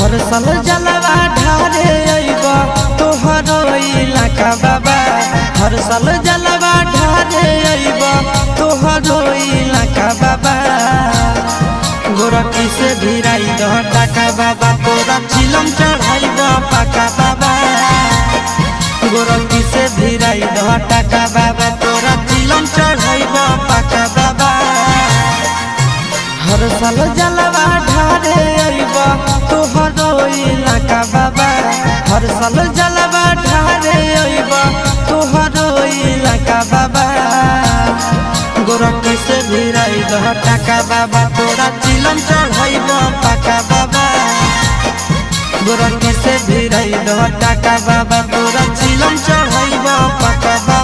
हर साल जलवा ढारे अइब तोहरो इलाका बाबा। हर साल जलवा ढारे अइब तोहरो इलाका बाबा। गोरखी से भिराई दह टाका बाबा, तोरा चिलम चढ़ाई द पाका बाबा। गोरखी से भिराई दह टाका बाबा, तोरा चिलम चढ़ाई द पाका बाबा। हर साल जलवा ढारे अइब तोहरो इलाका बाबा। हर साल जलवा ढारे अइब तोहरो इलाका बाबा। गोरखी से भिराई दह टाका बाबा, तोरा चिलम चढ़ाई द पाका बाबा। गोरखी से भिराई दह टाका बाबा, तोरा चिलम चढ़ाई द पाका बाबा।